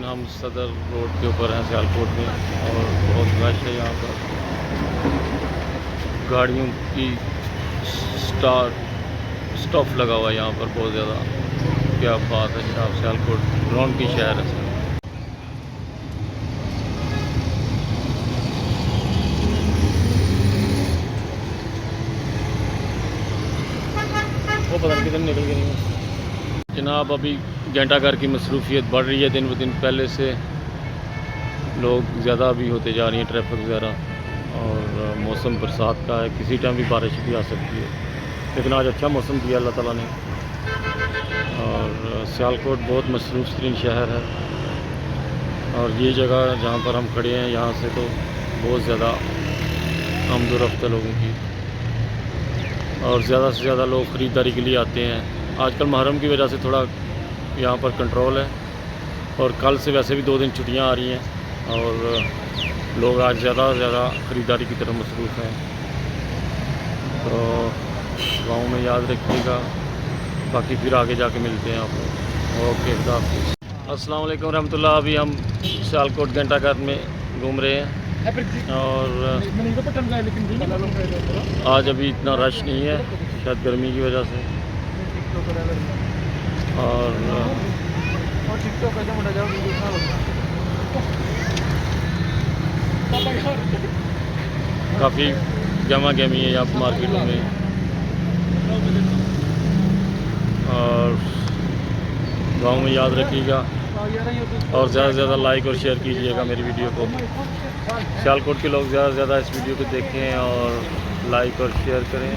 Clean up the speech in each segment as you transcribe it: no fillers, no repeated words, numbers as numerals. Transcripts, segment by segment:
हम सदर रोड के ऊपर हैं सियालकोट में और बहुत रश है यहाँ पर। गाड़ियों की स्टॉप लगा हुआ है यहाँ पर बहुत ज़्यादा। क्या बात है जनाब, सियालकोट रौनक की शहर है। वो पता नहीं कितने निकल गई है जनाब। अभी घंटाघर की मसरूफियत बढ़ रही है दिन ब दिन। पहले से लोग ज़्यादा भी होते जा रही हैं, ट्रैफिक वगैरह। और मौसम बरसात का है, किसी टाइम भी बारिश भी आ सकती है, लेकिन आज अच्छा मौसम दिया अल्लाह ताला ने। और सियालकोट बहुत मसरूफ़ तरीन शहर है। और ये जगह जहाँ पर हम खड़े हैं यहाँ से तो बहुत ज़्यादा आमदोरफ्त है लोगों की। और ज़्यादा से ज़्यादा लोग ख़रीदारी के लिए आते हैं। आजकल मुहर्रम की वजह से थोड़ा यहाँ पर कंट्रोल है। और कल से वैसे भी 2 दिन छुट्टियाँ आ रही हैं और लोग आज ज़्यादा से ज़्यादा ख़रीदारी की तरफ मसरूफ़ हैं। तो गाँव में याद रखिएगा, बाकी फिर आगे जाके मिलते हैं आपको। ओके, खुदा हाफ़िज़। अस्सलाम वालेकुम रहमतुल्लाह। अभी हम सियालकोट घंटाघर में घूम रहे हैं और आज अभी इतना रश नहीं है, शायद गर्मी की वजह से। और काफ़ी गहमा गहमी है यहाँ पर मार्केटों में। और गाँव में याद रखिएगा और ज़्यादा से ज़्यादा लाइक और शेयर कीजिएगा मेरी वीडियो को। सियालकोट के लोग ज़्यादा से ज़्यादा इस वीडियो को देखें और लाइक और शेयर करें।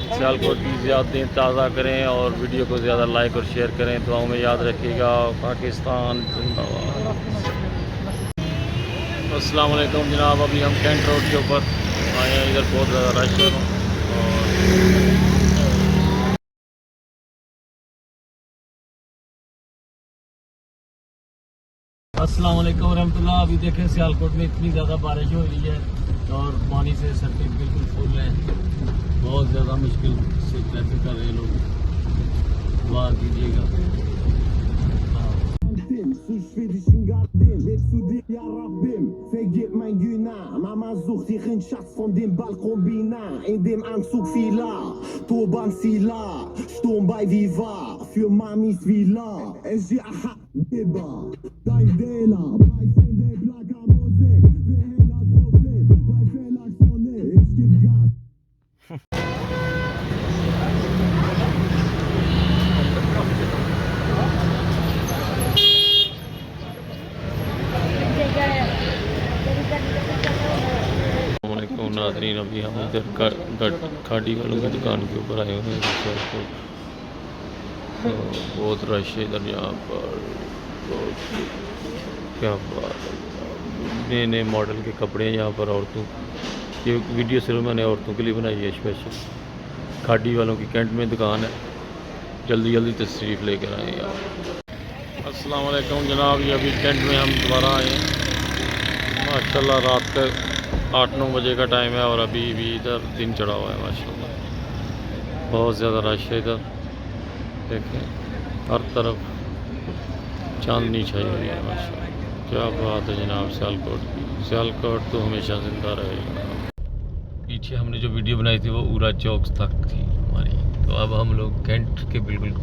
सियालकोट की यादें ताज़ा करें और वीडियो को ज़्यादा लाइक और शेयर करें। दुआओं में याद रखिएगा। पाकिस्तान जिंदाबाद। अस्सलाम वालेकुम जनाब। अभी हम कैंट रोड के ऊपर आए हैं, इधर बहुत ज़्यादा रश है। और अस्सलाम वालेकुम रहमतुल्लाह। अभी देखें सियालकोट में इतनी ज़्यादा बारिश हो रही है और पानी से सड़कें बिल्कुल फुल हैं। बहुत ज़्यादा मुश्किल से ट्रैफिक कर रहे हैं लोग। दुआ कीजिएगा। Vergib mein Günah, Mama sucht ihren Schatz von dem Balkonbina. In dem Anzug Fila, Turban Sila, Sturm bei Viva, für Mamis Villa. SG Aha, Biba, dein Dela, bei Sende Plaga Musik, wir Händler Profit, bei Verlag Sonne, ich geb Gas. नाज़रीन, अभी हम इधर खाड़ी वालों की दुकान के ऊपर आए हुए हैं। तो बहुत रश है इधर यहाँ पर। क्या बात है, नए नए मॉडल के कपड़े हैं यहाँ पर औरतों। ये वीडियो सिर्फ मैंने औरतों के लिए बनाई है स्पेशल। खाड़ी वालों की कैंट में दुकान है, जल्दी जल्दी तशरीफ़ लेकर आए यहाँ। अस्सलाम वालेकुम जनाब। ये अभी कैंट में हम दोबारा आए हैं माशाल्लाह। रात का 8-9 बजे का टाइम है और अभी भी इधर दिन चढ़ा हुआ है माशाल्लाह। बहुत ज़्यादा रश है इधर। देखें हर तरफ चांदनी छाई हुई है माशाल्लाह। क्या बात है जनाब सियालकोट की। सियालकोट तो हमेशा ज़िंदा रहेगा। पीछे हमने जो वीडियो बनाई थी वो ऊरा चौक तक थी हमारी। तो अब हम लोग कैंट के बिल्कुल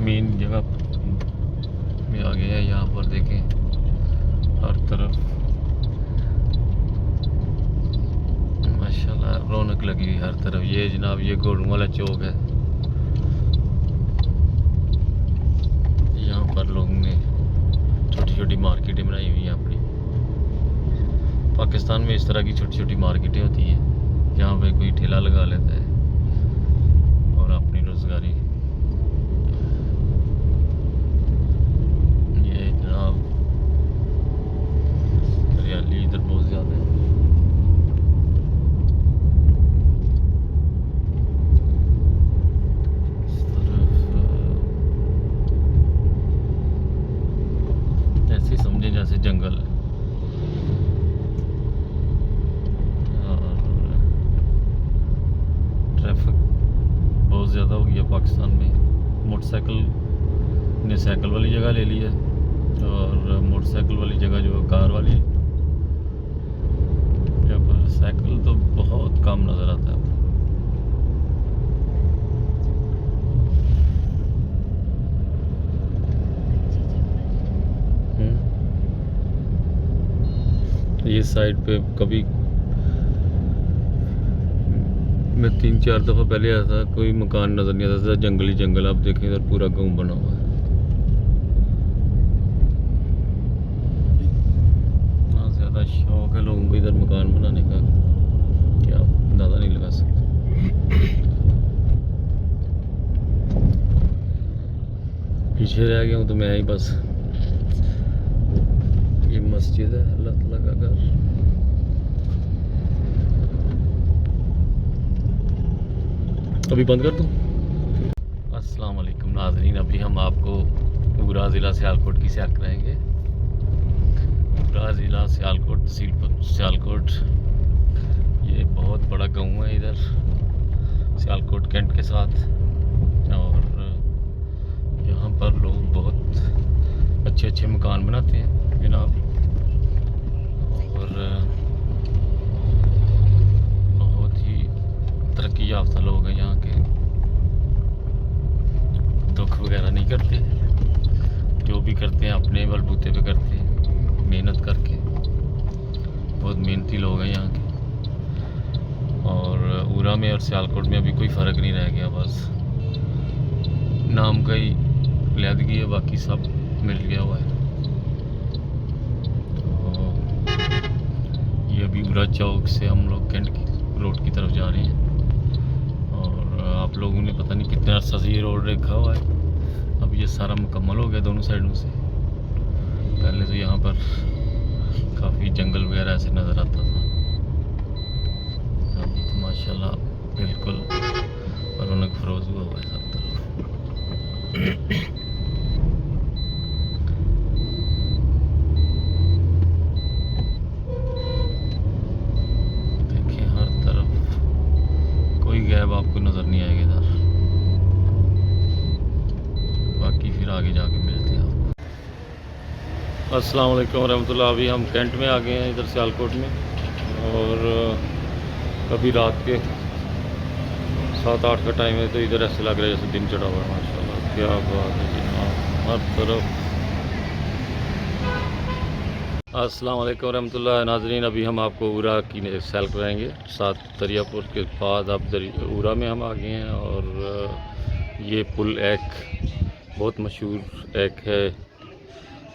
मेन जगह में आ गए हैं। यहाँ पर देखें हर तरफ माशाल्लाह रौनक लगी हुई हर तरफ। ये जनाब ये घोड़ों वाला चौक है। यहाँ पर लोगों ने छोटी छोटी मार्केटें बनाई हुई हैं अपनी। पाकिस्तान में इस तरह की छोटी छोटी मार्केटें होती हैं जहाँ पे कोई ठेला लगा लेता है और अपनी रोज़गारी। ये जनाब हरियाली इधर बहुत ज़्यादा है। समझे जैसे जंगल। मोटरसाइकिल ने साइकिल वाली जगह ले ली है और मोटरसाइकिल वाली जगह जो कार वाली है। यहाँ पर साइकिल तो बहुत कम नज़र आता है। ये साइड पे कभी मैं 3-4 दफ़ा पहले आया था, कोई मकान नज़र नहीं आता था, जंगल ही जंगल। आप देखें इधर पूरा गांव बना हुआ है। इतना ज़्यादा शौक है लोगों को इधर मकान बनाने का, क्या अंदाज़ा नहीं लगा सकते। पीछे रह गया हूँ तो मैं ही बस। ये मस्जिद है अल्लाह ताला का घर। अभी बंद कर दूँ। अस्सलाम वालेकुम नाज़रीन, अभी हम आपको पूरा ज़िला सियालकोट की सैर कराएंगे। पूरा ज़िला सियालकोट, तहसील सियालकोट। ये बहुत बड़ा गांव है इधर सियालकोट कैंट के साथ, और यहाँ पर लोग बहुत अच्छे अच्छे मकान बनाते हैं जनाब, और बहुत ही तरक्की याफ्ता लोग हैं यहाँ के। दुख वगैरह नहीं करते, जो भी करते हैं अपने बलबूते पे करते हैं, मेहनत करके। बहुत मेहनती लोग हैं यहाँ के। और उरा में और सियालकोट में अभी कोई फ़र्क नहीं रह गया, बस नाम का ही लैदगी है, बाकी सब मिल गया हुआ है। तो ये अभी उरा चौक से हम लोग कैंट की रोड की तरफ जा रहे हैं, और आप लोगों ने पता नहीं कितने अर्सा से ये रोड रखा हुआ है। अब ये सारा मुकम्मल हो गया दोनों साइडों से। पहले तो यहाँ पर काफ़ी जंगल वगैरह ऐसे नज़र आता था, अभी तो माशाल्लाह बिल्कुल रौनक फरोज हुआ हुआ है सब तरफ। देखिए हर तरफ कोई गैब आपको नज़र नहीं आएगा इधर। बाकी फिर आगे जाके मिलते हैं आपको। अस्सलाम वालेकुम रहमतुल्लाह। अभी हम कैंट में आ गए हैं इधर सियालकोट में, और कभी रात के 7-8 का टाइम है, तो इधर ऐसे लग रहा है जैसे दिन चढ़ा हुआ है। माशाल्लाह क्या बात है जनाब, हर तरफ। अस्सलाम वालेकुम रहमतुल्लाह नाज़रीन, अभी हम आपको उरा की सैर कराएंगे। 7 दरियापुर के बाद अब उरा में हम आ गए हैं, और ये पुल एक बहुत मशहूर एक है।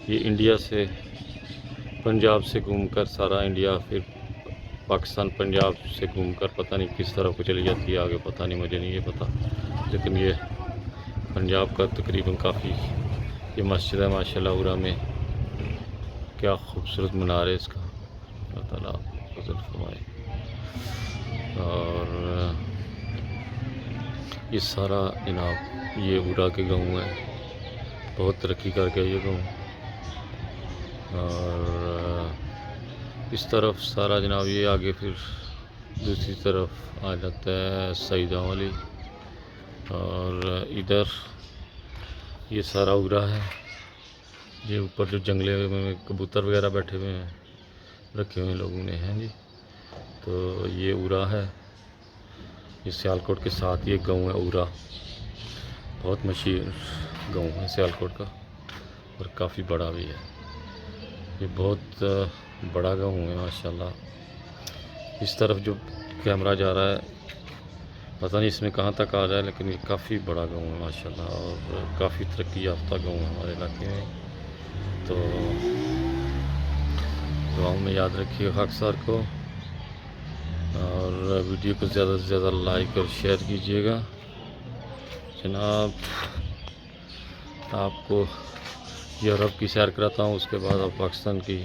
ये इंडिया से, पंजाब से घूमकर सारा इंडिया, फिर पाकिस्तान पंजाब से घूमकर पता नहीं किस तरफ को चली जाती है आगे, पता नहीं, मुझे नहीं ये पता। लेकिन ये पंजाब का तकरीबन काफ़ी, ये मस्जिद है माशाल्लाह उरा में, क्या खूबसूरत मीनार है इसका, अल्लाह ताला फज़ल फरमाए। और ये सारा जनाब ये उरा के गाँव है, बहुत तरक्की कर गया ये गाँव। और इस तरफ सारा जनाब ये आगे फिर दूसरी तरफ आ जाता है सईदा वाली, और इधर ये सारा उरा है। ये ऊपर जो जंगले में कबूतर वगैरह बैठे हुए हैं, रखे हुए लोगों ने हैं जी, तो ये उरा है। ये सियालकोट के साथ ये गांव है उरा, बहुत मशहूर गांव है सियालकोट का, और काफ़ी बड़ा भी है। ये बहुत बड़ा गांव है माशाल्लाह। इस तरफ जो कैमरा जा रहा है पता नहीं इसमें कहाँ तक आ रहा है, लेकिन ये काफ़ी बड़ा गांव है माशाल्लाह, और काफ़ी तरक्की याफ्ता गांव है हमारे इलाके में। तो दुआओं में याद रखिए खाक सर को, और वीडियो को ज़्यादा से ज़्यादा लाइक और शेयर कीजिएगा जनाब। आपको यूरोप की सैर कराता हूँ, उसके बाद अब पाकिस्तान की,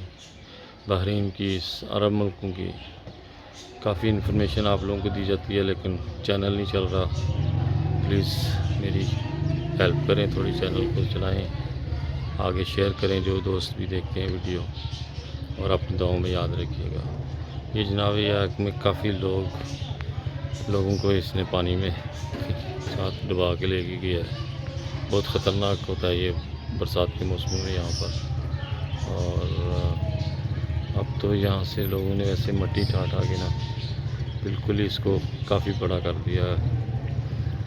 बहरीन की, अरब मुल्कों की काफ़ी इन्फॉर्मेशन आप लोगों को दी जाती है, लेकिन चैनल नहीं चल रहा। प्लीज़ मेरी हेल्प करें, थोड़ी चैनल को चलाएं, आगे शेयर करें जो दोस्त भी देखते हैं वीडियो, और अपनी दुआओं में याद रखिएगा। ये जनाब ये में काफ़ी लोगों को इसने पानी में साथ डुबा के लेके गया है, बहुत ख़तरनाक होता है ये बरसात के मौसम में यहाँ पर। और अब तो यहाँ से लोगों ने ऐसे मट्टी ठाठ के ना बिल्कुल ही इसको काफ़ी बड़ा कर दिया है।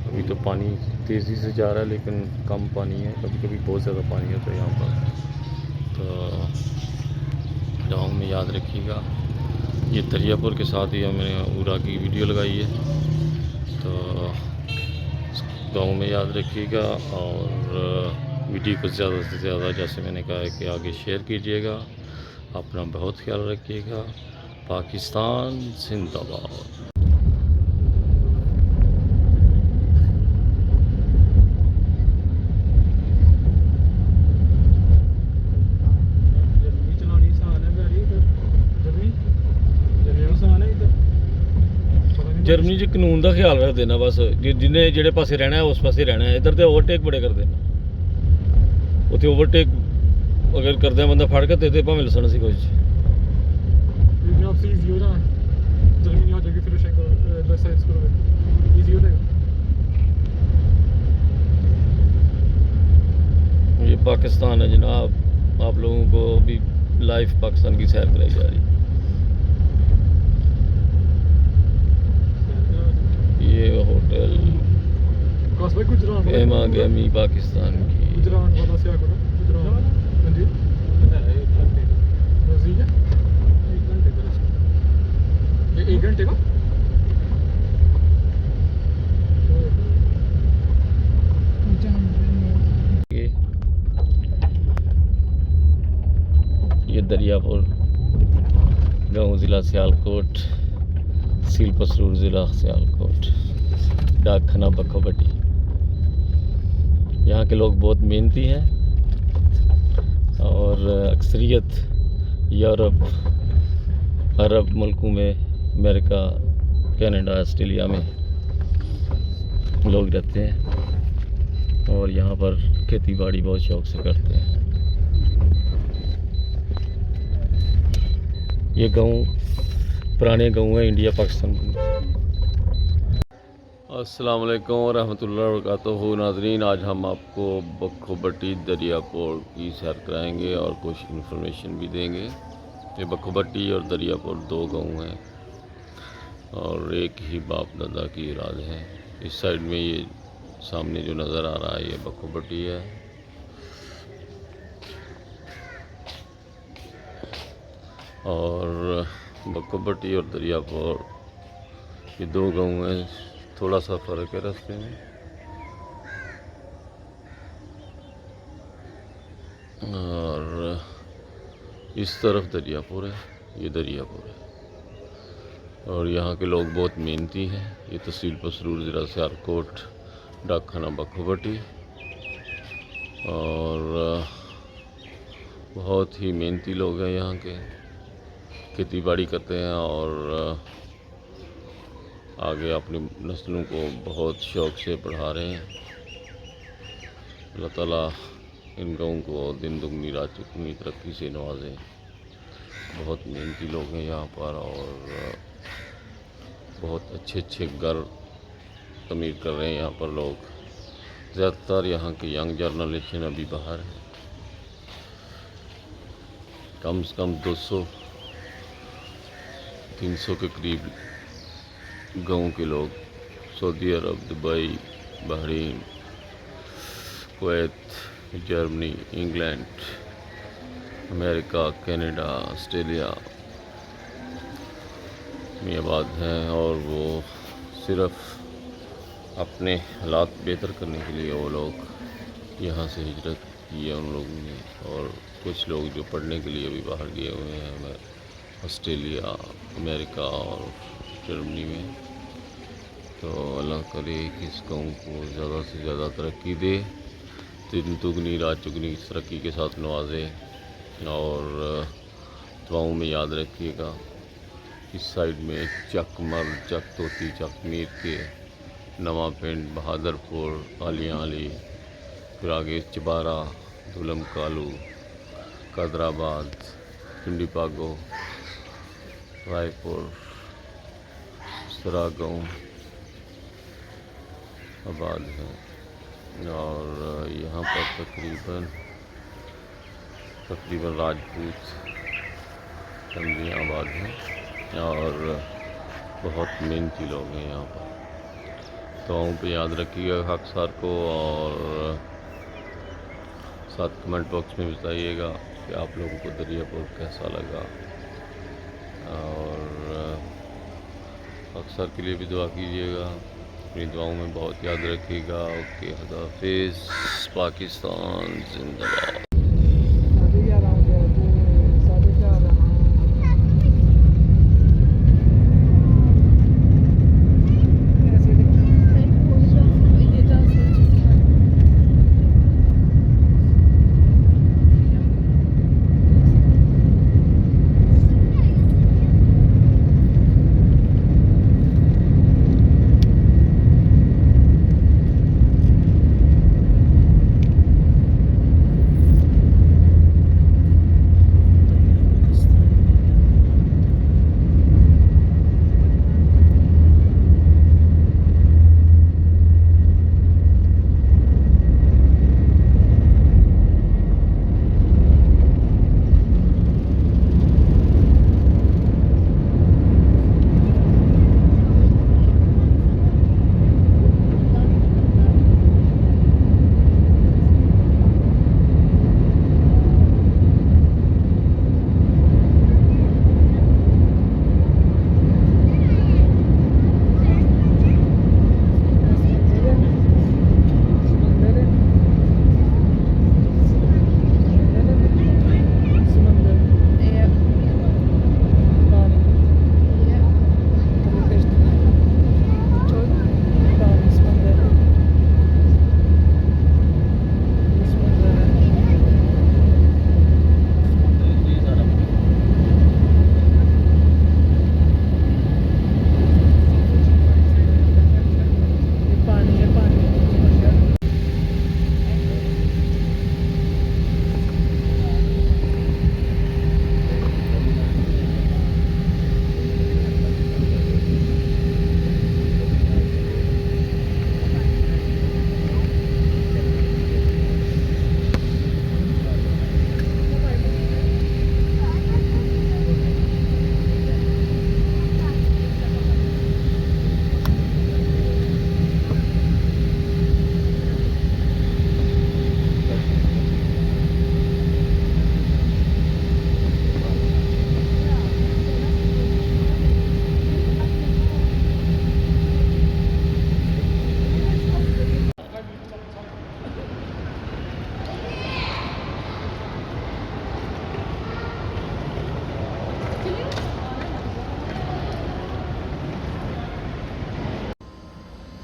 अभी तो पानी तेज़ी से जा रहा है लेकिन कम पानी है, कभी कभी बहुत ज़्यादा पानी होता है यहाँ पर। तो गाँव में याद रखिएगा, ये दरियापुर के साथ ही हमने उरा की वीडियो लगाई है, तो गाँव में याद रखिएगा। और वीडियो को ज़्यादा से ज़्यादा, जैसे मैंने कहा है, कि आगे शेयर कीजिएगा। अपना बहुत ख्याल रखिएगा। पाकिस्तान जिंदाबाद। जर्मनी च कानून का ख्याल रखते ना, बस जिन्हें जेड़े पासे रहना है उस पासे रहना है। इधर तो ओवरटेक बड़े करते हैं, उत्थे ओवरटेक अगर करते हैं बंदा फड़ के देते भावें लसन सी कुछ। ये पाकिस्तान है जनाब, आप लोगों को भी लाइव पाकिस्तान की सैर कराई जा रही है। ये होटल एमा गैमी पाकिस्तान की। एक घंटे का ये दरियापुर गाँव ज़िला सियालकोट, सील पसरूर ज़िला सियालकोट, डाकखाना बखोबटी। यहाँ के लोग बहुत मेहनती हैं और अक्सरियत यूरोप, अरब मुल्कों में, अमेरिका, कनाडा, ऑस्ट्रेलिया में लोग रहते हैं और यहाँ पर खेती बाड़ी बहुत शौक से करते हैं। ये गाँव पुराने गाँव है इंडिया पाकिस्तान। अस्सलाम वालेकुम रहमतुल्लाहि व बरकातहू। नाज़रीन, आज हम आपको बखोबटी दरियापुर की सैर कराएंगे और कुछ इन्फॉर्मेशन भी देंगे। ये बखोबटी और दरियापुर दो गाँव हैं और एक ही बाप दादा की औलाद है। इस साइड में ये सामने जो नज़र आ रहा है ये बखोबटी है और बखोबटी और दरियापुर ये दो गाँव हैं। थोड़ा सा फ़र्क है रास्ते में। और इस तरफ दरियापुर है, ये दरियापुर है और यहाँ के लोग बहुत मेहनती हैं। ये तहसील पसरूर ज़िला सियालकोट, डाकखाना बखोबटी, और बहुत ही मेहनती लोग हैं यहाँ के। खेती बाड़ी करते हैं और आगे अपनी नस्लों को बहुत शौक़ से पढ़ा रहे हैं। अल्लाह ताला इन गाँवों को दिन दुगनी रात चौगुनी तरक्की से नवाजें। बहुत मेहनती लोग हैं यहाँ पर और बहुत अच्छे अच्छे घर तमीर कर रहे हैं यहाँ पर लोग। ज़्यादातर यहाँ की यंग जनरेशन अभी बाहर है। कम से कम 200-300 के करीब गाँव के लोग Saudi Arab, Dubai, Bahrain, Kuwait, Germany, England, America, Canada, Australia में आबाद हैं और वो सिर्फ़ अपने हालात बेहतर करने के लिए वो लोग यहाँ से हिजरत की है उन लोगों ने। और कुछ लोग जो पढ़ने के लिए भी बाहर गए हुए हैं, ऑस्ट्रेलिया, अमेरिका और जर्मनी में। तो अल्लाह करे कि इस गाँव को ज़्यादा से ज़्यादा तरक्की दे, दिन दुगनी रात चुगनी तरक्की के साथ नवाजे। और दुआओं में याद रखिएगा। इस साइड में चकमर, चक तोती, चक मीर के, नवा पिंड, बहादुरपुर, आलियाँ अली, फिर आगे चबारा, धुलम कालू, कादराबाद, पिंडी पागो, रायपुर, सरा गाँव आबाद हैं। और यहाँ पर तकरीबन राजपूत फैमिलियाँ आबाद हैं और बहुत मेहनती लोग हैं यहाँ पर। दुआओं पे याद रखिएगा खाक सार को और साथ कमेंट बॉक्स में बताइएगा कि आप लोगों को दरियापुर कैसा लगा, और अक्सर के लिए भी दुआ कीजिएगा, अपनी दुआओं में बहुत याद रखिएगा। ओके, खुदा हाफिज़। पाकिस्तान जिंदाबाद।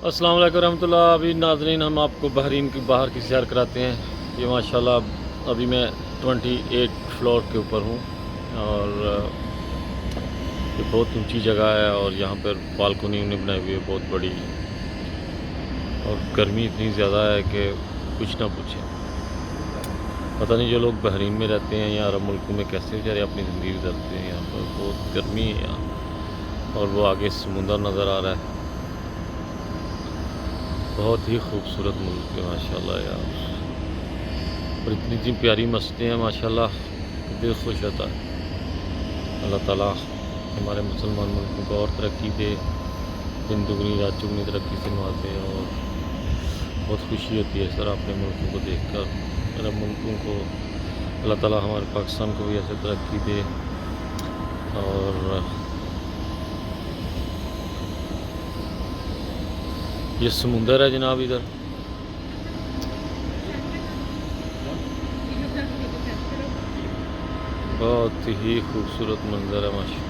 अस्सलाम वालेकुम रहमतुल्लाह। अभी नाज़रीन हम आपको बहरीन की बाहर की सैर कराते हैं। ये माशाल्लाह अभी मैं 28 फ्लोर के ऊपर हूँ और ये बहुत ऊंची जगह है और यहाँ पर बालकनी उन्हें बनाई हुई है बहुत बड़ी, और गर्मी इतनी ज़्यादा है कि कुछ ना पूछें। पता नहीं जो लोग बहरीन में रहते हैं या अरब मुल्कों में कैसे बेचारे अपनी ज़िंदगी गुजरते हैं। यहाँ पर बहुत गर्मी है यहाँ, और वो आगे समुंदर नज़र आ रहा है। बहुत ही खूबसूरत मुल्क है माशाल्लाह यार, और इतनी प्यारी मस्जिदें हैं माशाल्लाह, दिल खुश होता है। अल्लाह ताला हमारे मुसलमान मुल्कों को और तरक्की दे, दिन दुगनी रात चुगनी तरक्की से नवाजे, और बहुत खुशी होती है सर अपने मुल्कों को देखकर। अरब मुल्कों को अल्लाह ताला हमारे पाकिस्तान को भी ऐसे तरक्की दे। और ये समुंदर है जनाब, इधर बहुत ही खूबसूरत मंजर है माशा।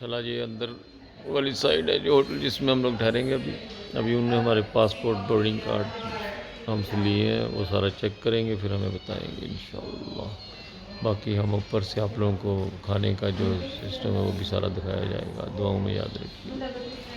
चला ये अंदर वाली साइड है जो होटल जिसमें हम लोग ठहरेंगे। अभी उन्होंने हमारे पासपोर्ट बोर्डिंग कार्ड हमसे लिए हैं, वो सारा चेक करेंगे फिर हमें बताएंगे इंशाअल्लाह। बाकी हम ऊपर से आप लोगों को खाने का जो सिस्टम है वो भी सारा दिखाया जाएगा। दुआओं में याद रखिए।